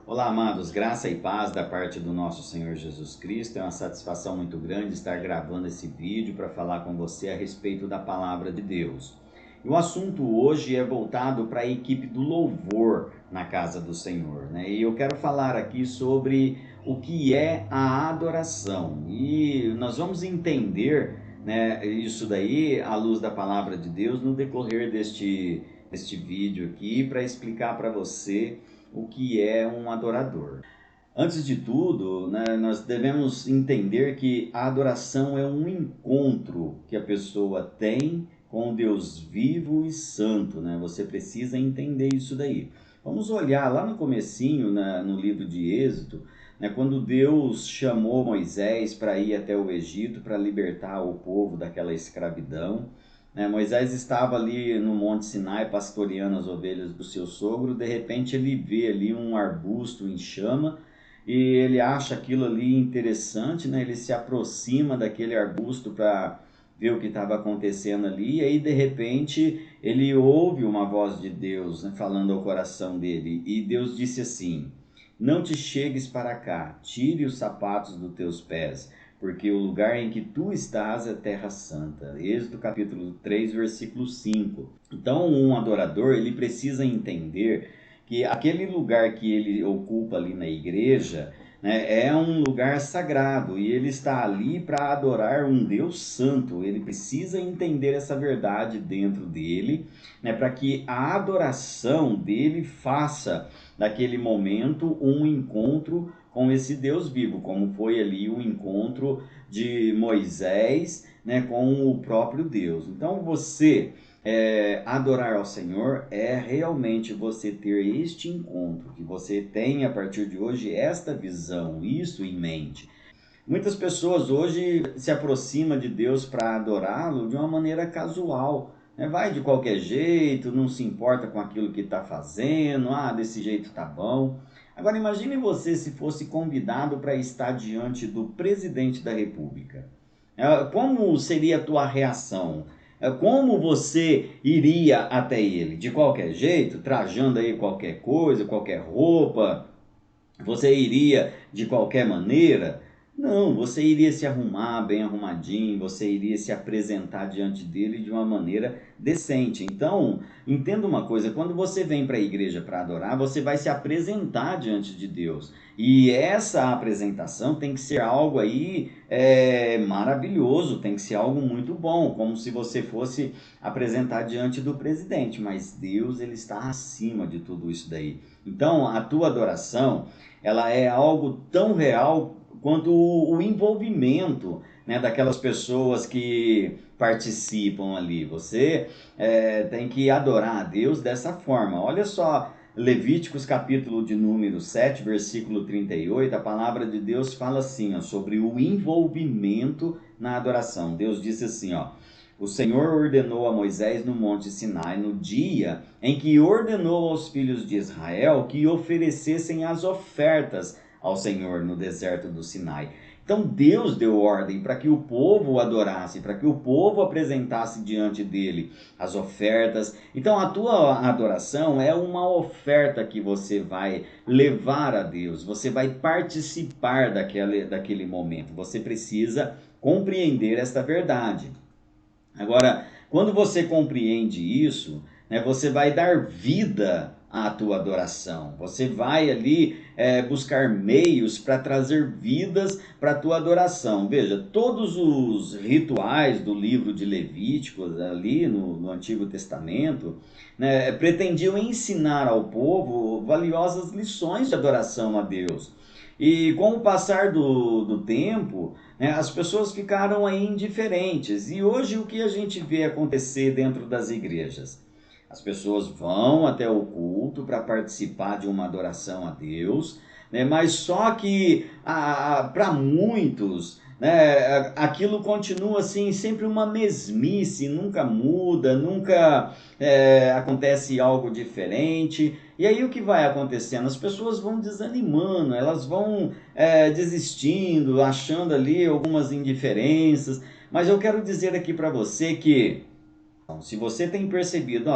Olá, amados, graça e paz da parte do nosso Senhor Jesus Cristo. É uma satisfação muito grande estar gravando esse vídeo para falar com você a respeito da palavra de Deus. E o assunto hoje é voltado para a equipe do louvor na casa do Senhor, né? E eu quero falar aqui sobre o que é a adoração. E nós vamos entender, né, isso daí à luz da palavra de Deus no decorrer deste vídeo aqui para explicar para você o que é um adorador. Antes de tudo, né, nós devemos entender que a adoração é um encontro que a pessoa tem com Deus vivo e santo, né? Você precisa entender isso daí. Vamos olhar lá no comecinho, no livro de Êxodo, né, quando Deus chamou Moisés para ir até o Egito para libertar o povo daquela escravidão. Moisés estava ali no Monte Sinai pastoreando as ovelhas do seu sogro. De repente ele vê ali um arbusto em chama e ele acha aquilo ali interessante, né? Ele se aproxima daquele arbusto para ver o que estava acontecendo ali, e aí de repente ele ouve uma voz de Deus, né, falando ao coração dele, e Deus disse assim: não te chegues para cá, tire os sapatos dos teus pés, porque o lugar em que tu estás é terra santa. Êxodo capítulo 3, versículo 5. Então, um adorador, ele precisa entender que aquele lugar que ele ocupa ali na igreja, né, é um lugar sagrado e ele está ali para adorar um Deus santo. Ele precisa entender essa verdade dentro dele, né, para que a adoração dele faça daquele momento um encontro com esse Deus vivo, como foi ali o encontro de Moisés, né, com o próprio Deus. Então adorar ao Senhor é realmente você ter este encontro, que você tenha a partir de hoje esta visão, isso em mente. Muitas pessoas hoje se aproximam de Deus para adorá-lo de uma maneira casual, né? Vai de qualquer jeito, não se importa com aquilo que está fazendo, desse jeito tá bom. Agora imagine você se fosse convidado para estar diante do presidente da República. Como seria a tua reação? Como você iria até ele? De qualquer jeito, trajando aí qualquer coisa, qualquer roupa? Você iria de qualquer maneira? Não, você iria se arrumar bem arrumadinho, você iria se apresentar diante dele de uma maneira decente. Então, entenda uma coisa, quando você vem para a igreja para adorar, você vai se apresentar diante de Deus. E essa apresentação tem que ser algo aí maravilhoso, tem que ser algo muito bom, como se você fosse apresentar diante do presidente. Mas Deus, ele está acima de tudo isso daí. Então, a tua adoração, ela é algo tão real quanto o envolvimento, né, daquelas pessoas que participam ali. Você tem que adorar a Deus dessa forma. Olha só, Levíticos capítulo de número 7, versículo 38, a palavra de Deus fala assim, ó, sobre o envolvimento na adoração. Deus disse assim, ó: o Senhor ordenou a Moisés no monte Sinai, no dia em que ordenou aos filhos de Israel que oferecessem as ofertas ao Senhor no deserto do Sinai. Então Deus deu ordem para que o povo o adorasse, para que o povo apresentasse diante dele as ofertas. Então a tua adoração é uma oferta que você vai levar a Deus, você vai participar daquele momento. Você precisa compreender esta verdade. Agora, quando você compreende isso, né, você vai dar vida à tua adoração. Você vai ali buscar meios para trazer vidas para a tua adoração. Veja, todos os rituais do livro de Levíticos, ali no Antigo Testamento, né, pretendiam ensinar ao povo valiosas lições de adoração a Deus. E com o passar do tempo, né, as pessoas ficaram aí indiferentes. E hoje o que a gente vê acontecer dentro das igrejas? As pessoas vão até o culto para participar de uma adoração a Deus, né, mas só que para muitos, né, aquilo continua assim, sempre uma mesmice, nunca muda, nunca acontece algo diferente. E aí o que vai acontecendo? As pessoas vão desanimando, elas vão desistindo, achando ali algumas indiferenças. Mas eu quero dizer aqui para você que Se você tem percebido,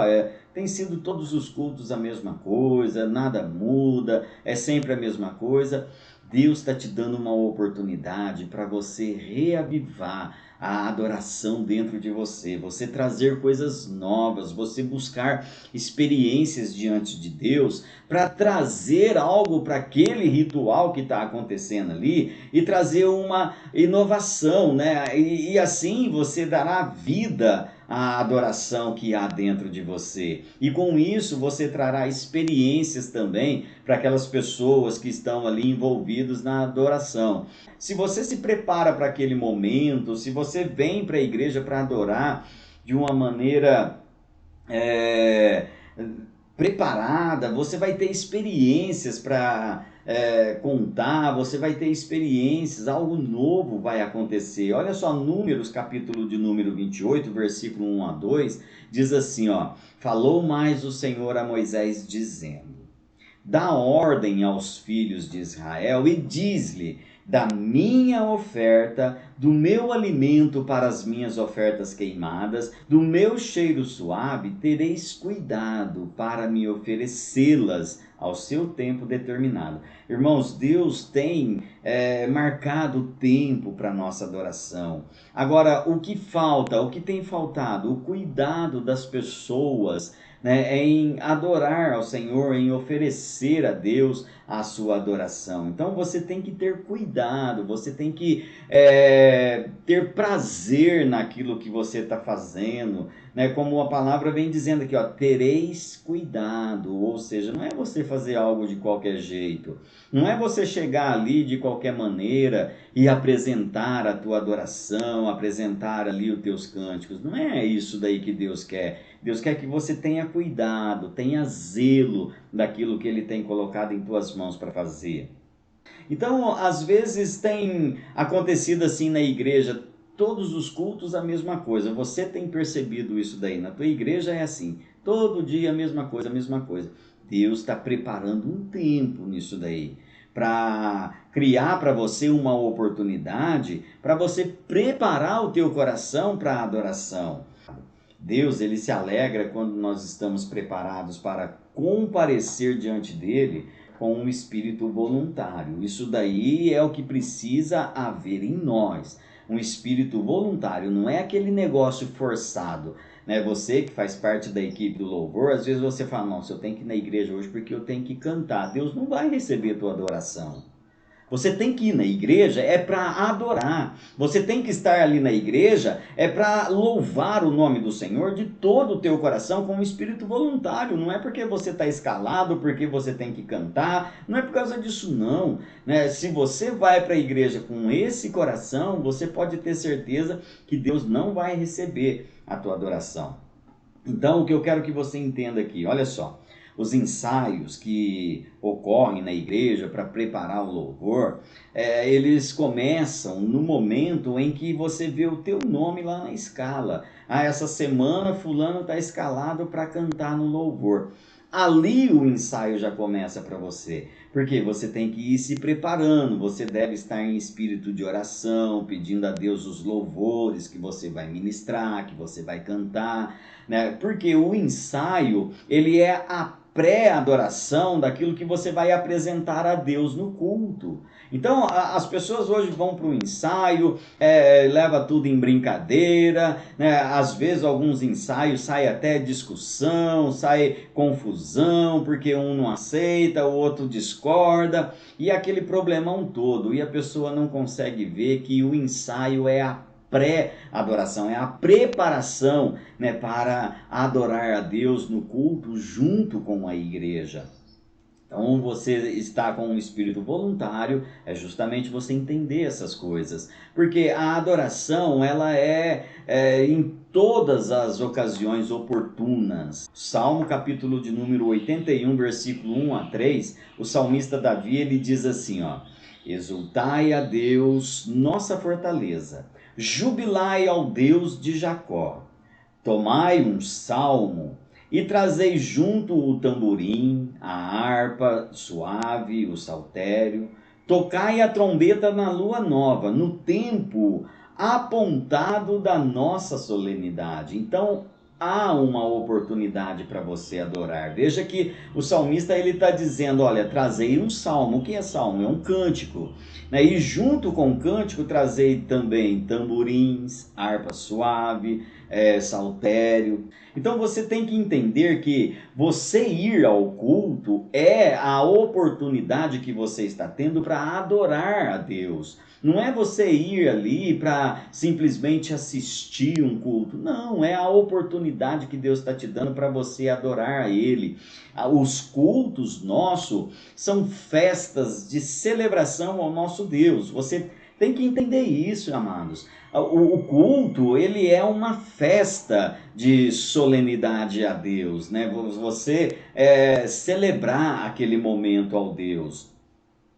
tem sido todos os cultos a mesma coisa, nada muda, é sempre a mesma coisa, Deus está te dando uma oportunidade para você reavivar a adoração dentro de você, você trazer coisas novas, você buscar experiências diante de Deus para trazer algo para aquele ritual que está acontecendo ali e trazer uma inovação, né? E assim você dará vida à adoração que há dentro de você. E com isso você trará experiências também para aquelas pessoas que estão ali envolvidas na adoração. Se você se prepara para aquele momento, se você vem para a igreja para adorar de uma maneira é, preparada, você vai ter experiências para contar, você vai ter experiências, algo novo vai acontecer. Olha só, Números, capítulo de número 28, versículo 1 a 2, diz assim, ó: falou mais o Senhor a Moisés, dizendo: dá ordem aos filhos de Israel e diz-lhe: da minha oferta, do meu alimento para as minhas ofertas queimadas, do meu cheiro suave, tereis cuidado para me oferecê-las ao seu tempo determinado. Irmãos, Deus tem marcado tempo para a nossa adoração. Agora, o que falta, o que tem faltado? O cuidado das pessoas, né, em adorar ao Senhor, em oferecer a Deus a sua adoração. Então você tem que ter cuidado, você tem que ter prazer naquilo que você está fazendo, né? Como a palavra vem dizendo aqui, ó, tereis cuidado, ou seja, não é você fazer algo de qualquer jeito, não é você chegar ali de qualquer maneira e apresentar a tua adoração, apresentar ali os teus cânticos, não é isso daí que Deus quer. Deus quer que você tenha cuidado, tenha zelo daquilo que Ele tem colocado em tuas mãos para fazer. Então, às vezes tem acontecido assim na igreja, todos os cultos a mesma coisa. Você tem percebido isso daí? Na tua igreja é assim, todo dia a mesma coisa, a mesma coisa. Deus está preparando um tempo nisso daí, para criar para você uma oportunidade, para você preparar o teu coração para a adoração. Deus, ele se alegra quando nós estamos preparados para comparecer diante dele com um espírito voluntário. Isso daí é o que precisa haver em nós. Um espírito voluntário, não é aquele negócio forçado, né? Você que faz parte da equipe do louvor, às vezes você fala: nossa, eu tenho que ir na igreja hoje porque eu tenho que cantar. Deus não vai receber a tua adoração. Você tem que ir na igreja é para adorar. Você tem que estar ali na igreja é para louvar o nome do Senhor de todo o teu coração com um espírito voluntário. Não é porque você está escalado, porque você tem que cantar. Não é por causa disso não, né? Se você vai para a igreja com esse coração, você pode ter certeza que Deus não vai receber a tua adoração. Então, o que eu quero que você entenda aqui, olha só, os ensaios que ocorrem na igreja para preparar o louvor, eles começam no momento em que você vê o teu nome lá na escala. Ah, essa semana fulano está escalado para cantar no louvor. Ali o ensaio já começa para você, porque você tem que ir se preparando, você deve estar em espírito de oração, pedindo a Deus os louvores que você vai ministrar, que você vai cantar, né? Porque o ensaio, ele é a pré-adoração daquilo que você vai apresentar a Deus no culto. Então as pessoas hoje vão para o ensaio, leva tudo em brincadeira, né? Às vezes alguns ensaios sai até discussão, sai confusão, porque um não aceita, o outro discorda, e aquele problemão todo, e a pessoa não consegue ver que o ensaio é a pré-adoração, é a preparação, né, para adorar a Deus no culto junto com a igreja. Então, você está com um espírito voluntário, é justamente você entender essas coisas. Porque a adoração, ela é em todas as ocasiões oportunas. Salmo capítulo de número 81, versículo 1 a 3, o salmista Davi, ele diz assim, ó: exultai a Deus, nossa fortaleza, jubilai ao Deus de Jacó, tomai um salmo e trazei junto o tamborim, a harpa suave, o saltério, tocai a trombeta na lua nova, no tempo apontado da nossa solenidade. Então, há uma oportunidade para você adorar. Veja que o salmista ele está dizendo, olha, trazei um salmo. O que é salmo? É um cântico, né? E junto com o cântico trazei também tamborins, harpa suave, saltério. Então você tem que entender que você ir ao culto é a oportunidade que você está tendo para adorar a Deus. Não é você ir ali para simplesmente assistir um culto. Não, é a oportunidade que Deus está te dando para você adorar a Ele. Os cultos nossos são festas de celebração ao nosso Deus. Você tem que entender isso, amados. O culto, ele é uma festa de solenidade a Deus, né? Você celebrar aquele momento ao Deus.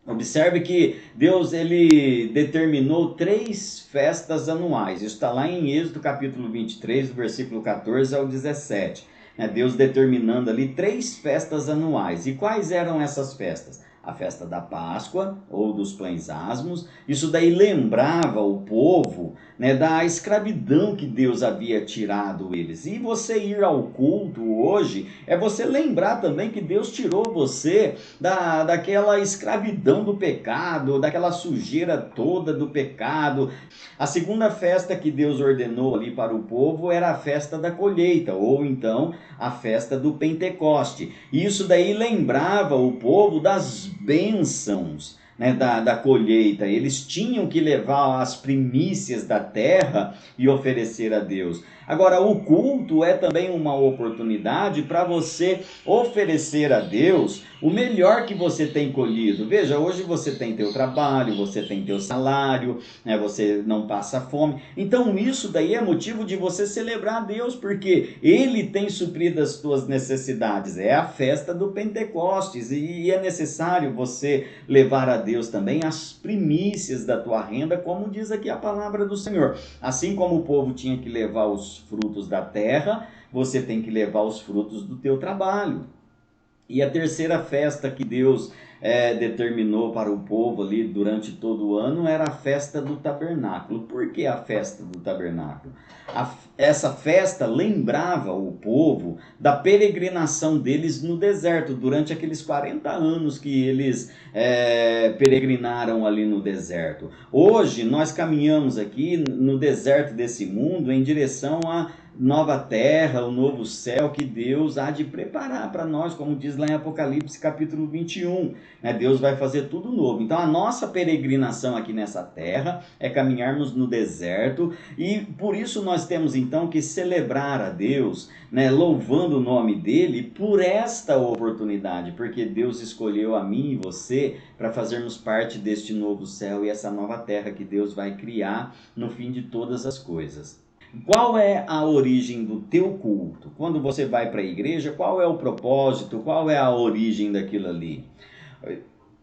Observe que Deus ele determinou 3 festas anuais. Isso está lá em Êxodo capítulo 23, do versículo 14 ao 17. Deus determinando ali 3 festas anuais. E quais eram essas festas? A festa da Páscoa, ou dos pães asmos. Isso daí lembrava o povo, né, da escravidão que Deus havia tirado eles. E você ir ao culto hoje é você lembrar também que Deus tirou você daquela escravidão do pecado, daquela sujeira toda do pecado. A segunda festa que Deus ordenou ali para o povo era a festa da colheita, ou então a festa do Pentecoste. Isso daí lembrava o povo das bênçãos, né, da colheita. Eles tinham que levar as primícias da terra e oferecer a Deus. Agora, o culto é também uma oportunidade para você oferecer a Deus o melhor que você tem colhido. Veja, hoje você tem teu trabalho, você tem teu salário, né, você não passa fome. Então isso daí é motivo de você celebrar a Deus, porque Ele tem suprido as tuas necessidades. É a festa do Pentecostes e é necessário você levar a Deus também as primícias da tua renda, como diz aqui a palavra do Senhor. Assim como o povo tinha que levar os frutos da terra, você tem que levar os frutos do teu trabalho. E a terceira festa que Deus determinou para o povo ali durante todo o ano era a festa do tabernáculo. Por que a festa do tabernáculo? Essa festa lembrava o povo da peregrinação deles no deserto, durante aqueles 40 anos que eles peregrinaram ali no deserto. Hoje nós caminhamos aqui no deserto desse mundo em direção a nova terra, o novo céu que Deus há de preparar para nós, como diz lá em Apocalipse capítulo 21, né? Deus vai fazer tudo novo. Então a nossa peregrinação aqui nessa terra é caminharmos no deserto, e por isso nós temos então que celebrar a Deus, né? Louvando o nome dele por esta oportunidade, porque Deus escolheu a mim e você para fazermos parte deste novo céu e essa nova terra que Deus vai criar no fim de todas as coisas. Qual é a origem do teu culto? Quando você vai para a igreja, qual é o propósito? Qual é a origem daquilo ali?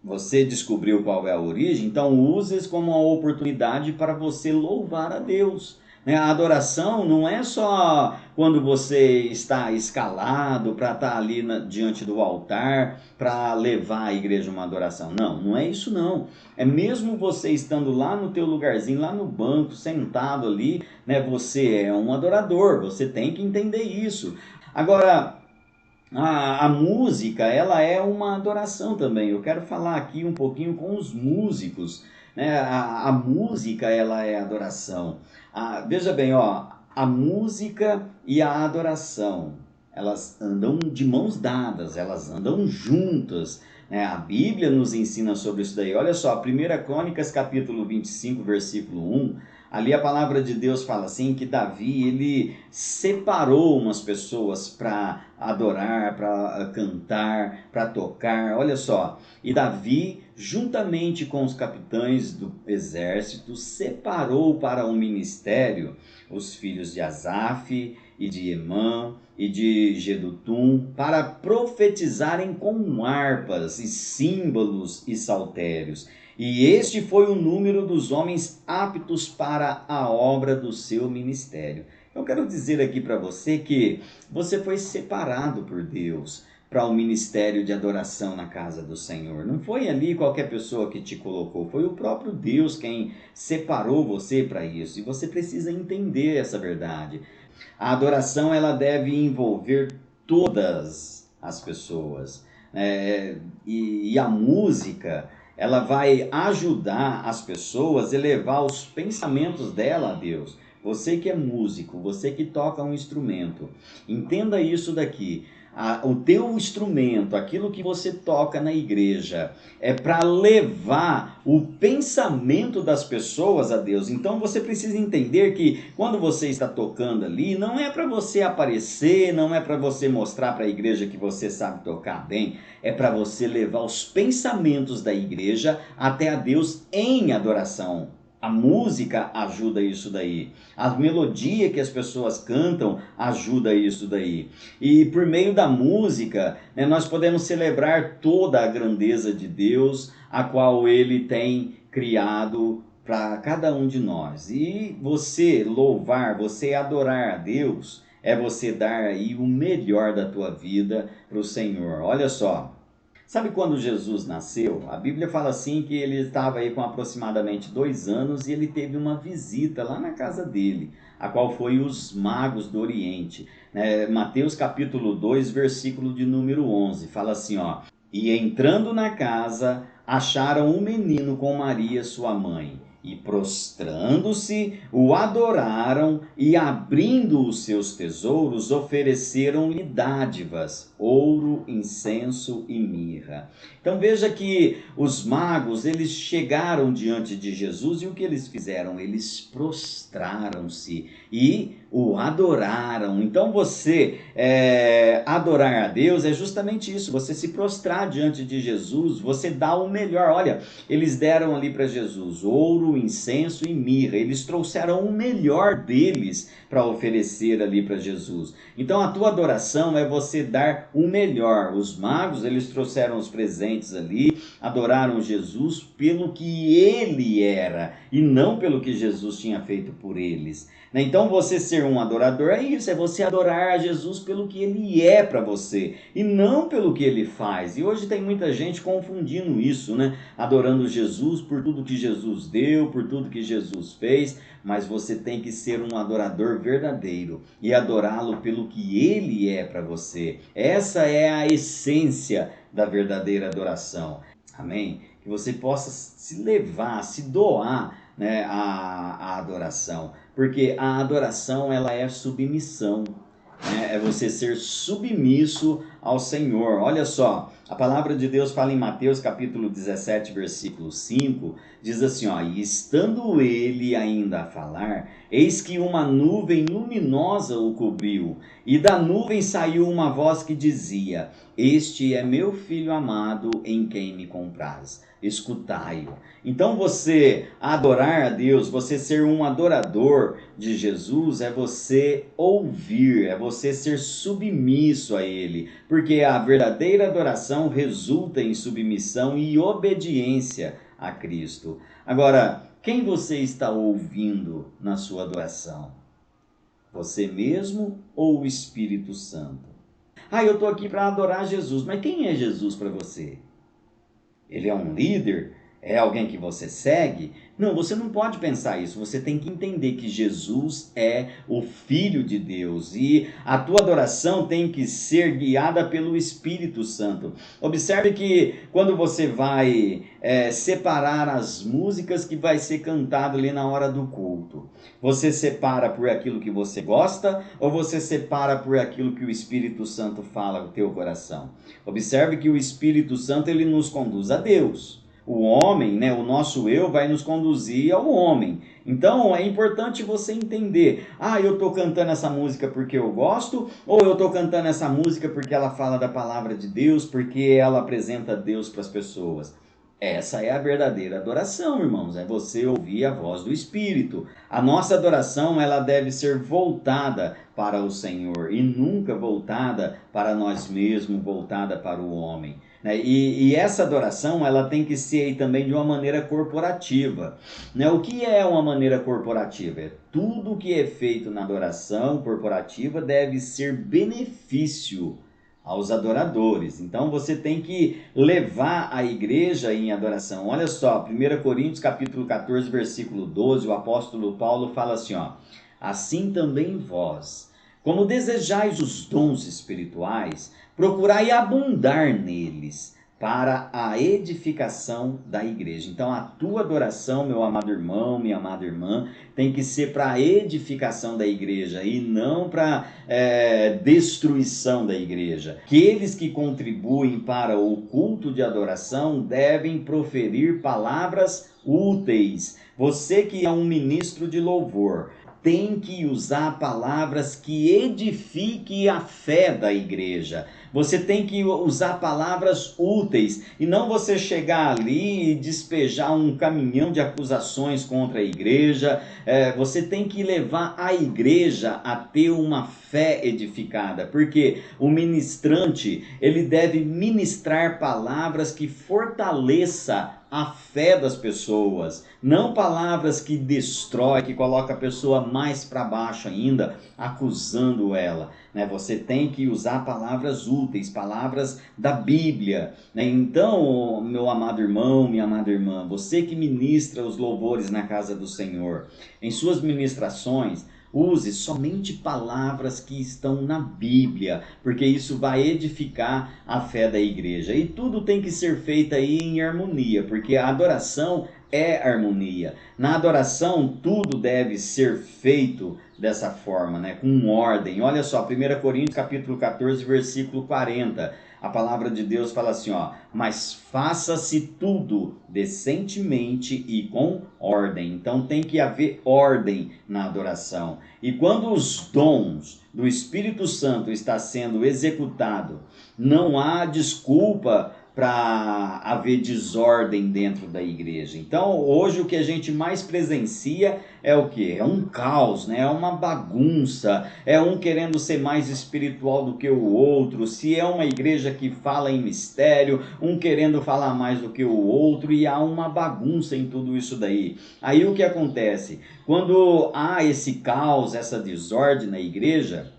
Você descobriu qual é a origem? Então use isso como uma oportunidade para você louvar a Deus. A adoração não é só quando você está escalado para estar ali diante do altar, para levar à igreja uma adoração. Não, não é isso não. É mesmo você estando lá no teu lugarzinho, lá no banco, sentado ali, né? Você é um adorador, você tem que entender isso. Agora, a música, ela é uma adoração também. Eu quero falar aqui um pouquinho com os músicos, né? A música, ela é adoração. Veja bem, ó, a música e a adoração, elas andam de mãos dadas, elas andam juntas, né? A Bíblia nos ensina sobre isso daí. Olha só, 1 Crônicas capítulo 25, versículo 1, ali a palavra de Deus fala assim que Davi, ele separou umas pessoas para adorar, para cantar, para tocar, olha só. E Davi, juntamente com os capitães do exército, separou para um ministério os filhos de Asaf e de Emã e de Jedutum para profetizarem com harpas e símbolos e saltérios. E este foi o número dos homens aptos para a obra do seu ministério. Eu quero dizer aqui para você que você foi separado por Deus para o ministério de adoração na casa do Senhor. Não foi ali qualquer pessoa que te colocou, foi o próprio Deus quem separou você para isso. E você precisa entender essa verdade. A adoração ela deve envolver todas as pessoas. E a música ela vai ajudar as pessoas a elevar os pensamentos dela a Deus. Você que é músico, você que toca um instrumento, entenda isso daqui. O teu instrumento, aquilo que você toca na igreja, é para levar o pensamento das pessoas a Deus. Então você precisa entender que quando você está tocando ali, não é para você aparecer, não é para você mostrar para a igreja que você sabe tocar bem, é para você levar os pensamentos da igreja até a Deus em adoração. A música ajuda isso daí. A melodia que as pessoas cantam ajuda isso daí. E por meio da música, né, nós podemos celebrar toda a grandeza de Deus, a qual Ele tem criado para cada um de nós. E você louvar, você adorar a Deus, é você dar aí o melhor da tua vida para o Senhor. Olha só. Sabe quando Jesus nasceu? A Bíblia fala assim que ele estava aí com aproximadamente 2 anos e ele teve uma visita lá na casa dele, a qual foi os magos do Oriente. Mateus capítulo 2, versículo de número 11, fala assim, ó: E entrando na casa, acharam um menino com Maria, sua mãe. E prostrando-se, o adoraram e, abrindo os seus tesouros, ofereceram-lhe dádivas, ouro, incenso e mirra. Então veja que os magos, eles chegaram diante de Jesus e o que eles fizeram? Eles prostraram-se e o adoraram. Então você adorar a Deus é justamente isso, você se prostrar diante de Jesus, você dá o melhor. Olha, eles deram ali para Jesus ouro, incenso e mirra, eles trouxeram o melhor deles para oferecer ali para Jesus. Então a tua adoração é você dar o melhor. Os magos, eles trouxeram os presentes ali, adoraram Jesus pelo que ele era e não pelo que Jesus tinha feito por eles. Então você ser um adorador é isso, é você adorar a Jesus pelo que ele é para você e não pelo que ele faz. E hoje tem muita gente confundindo isso, né? Adorando Jesus por tudo que Jesus deu, por tudo que Jesus fez, mas você tem que ser um adorador verdadeiro e adorá-lo pelo que ele é para você. Essa é a essência da verdadeira adoração. Amém? Que você possa se levar, se doar, né, a adoração, porque a adoração ela é submissão, né? É você ser submisso ao Senhor. Olha só, a palavra de Deus fala em Mateus capítulo 17, versículo 5, diz assim, ó: E estando ele ainda a falar, eis que uma nuvem luminosa o cobriu, e da nuvem saiu uma voz que dizia: Este é meu filho amado, em quem me compraz, escutai-o. Então você adorar a Deus, você ser um adorador de Jesus, é você ouvir, é você ser submisso a Ele, porque a verdadeira adoração resulta em submissão e obediência a Cristo. Agora, quem você está ouvindo na sua adoração? Você mesmo ou o Espírito Santo? Eu estou aqui para adorar Jesus, mas quem é Jesus para você? Ele é um líder? É alguém que você segue? Não, você não pode pensar isso. Você tem que entender que Jesus é o Filho de Deus e a tua adoração tem que ser guiada pelo Espírito Santo. Observe que quando você vai separar as músicas que vai ser cantado ali na hora do culto, você separa por aquilo que você gosta ou você separa por aquilo que o Espírito Santo fala no teu coração? Observe que o Espírito Santo ele nos conduz a Deus. O homem, né, o nosso eu, vai nos conduzir ao homem. Então é importante você entender: eu estou cantando essa música porque eu gosto, ou eu estou cantando essa música porque ela fala da palavra de Deus, porque ela apresenta Deus para as pessoas. Essa é a verdadeira adoração, irmãos, é você ouvir a voz do Espírito. A nossa adoração ela deve ser voltada para o Senhor e nunca voltada para nós mesmos, voltada para o homem. E essa adoração ela tem que ser também de uma maneira corporativa. O que é uma maneira corporativa? É tudo que é feito na adoração corporativa deve ser benefício aos adoradores. Então você tem que levar a igreja em adoração. Olha só, 1 Coríntios capítulo 14, versículo 12, o apóstolo Paulo fala assim, ó: Assim também vós, Como desejais os dons espirituais, procurai abundar neles para a edificação da igreja. Então a tua adoração, meu amado irmão, minha amada irmã, tem que ser para a edificação da igreja e não para destruição da igreja. Aqueles que contribuem para o culto de adoração devem proferir palavras úteis. Você que é um ministro de louvor, tem que usar palavras que edifiquem a fé da igreja. Você tem que usar palavras úteis e não você chegar ali e despejar um caminhão de acusações contra a igreja. Você tem que levar a igreja a ter uma fé edificada, porque o ministrante, ele deve ministrar palavras que fortaleça a fé das pessoas, não palavras que destrói, que coloca a pessoa mais para baixo ainda, acusando ela. Você tem que usar palavras úteis, palavras da Bíblia. Então, meu amado irmão, minha amada irmã, você que ministra os louvores na casa do Senhor, em suas ministrações, use somente palavras que estão na Bíblia, porque isso vai edificar a fé da igreja. E tudo tem que ser feito aí em harmonia, porque a adoração é harmonia. Na adoração, tudo deve ser feito dessa forma, com ordem. Olha só, 1 Coríntios capítulo 14, versículo 40. A palavra de Deus fala assim, mas faça-se tudo decentemente e com ordem. Então tem que haver ordem na adoração. E quando os dons do Espírito Santo está sendo executado, não há desculpa para haver desordem dentro da igreja. Então, hoje o que a gente mais presencia é o quê? É um caos, é uma bagunça, é um querendo ser mais espiritual do que o outro, se é uma igreja que fala em mistério, um querendo falar mais do que o outro, e há uma bagunça em tudo isso daí. Aí o que acontece? Quando há esse caos, essa desordem na igreja,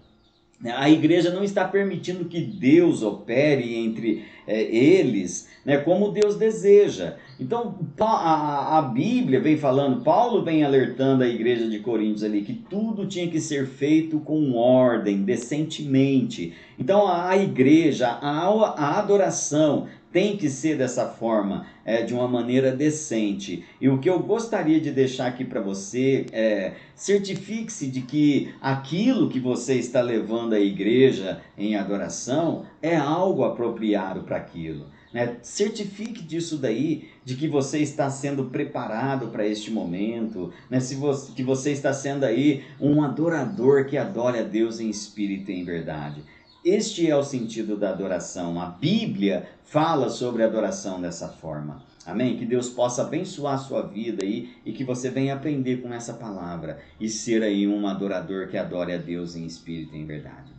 a igreja não está permitindo que Deus opere entre eles, como Deus deseja. Então a Bíblia vem falando, Paulo vem alertando a igreja de Coríntios ali, que tudo tinha que ser feito com ordem, decentemente. Então a igreja, a adoração tem que ser dessa forma, de uma maneira decente. E o que eu gostaria de deixar aqui para você certifique-se de que aquilo que você está levando à igreja em adoração é algo apropriado para aquilo. Certifique disso daí, de que você está sendo preparado para este momento, que você está sendo aí um adorador que adora a Deus em espírito e em verdade. Este é o sentido da adoração. A Bíblia fala sobre a adoração dessa forma. Amém? Que Deus possa abençoar a sua vida aí e que você venha aprender com essa palavra e ser aí um adorador que adore a Deus em espírito e em verdade.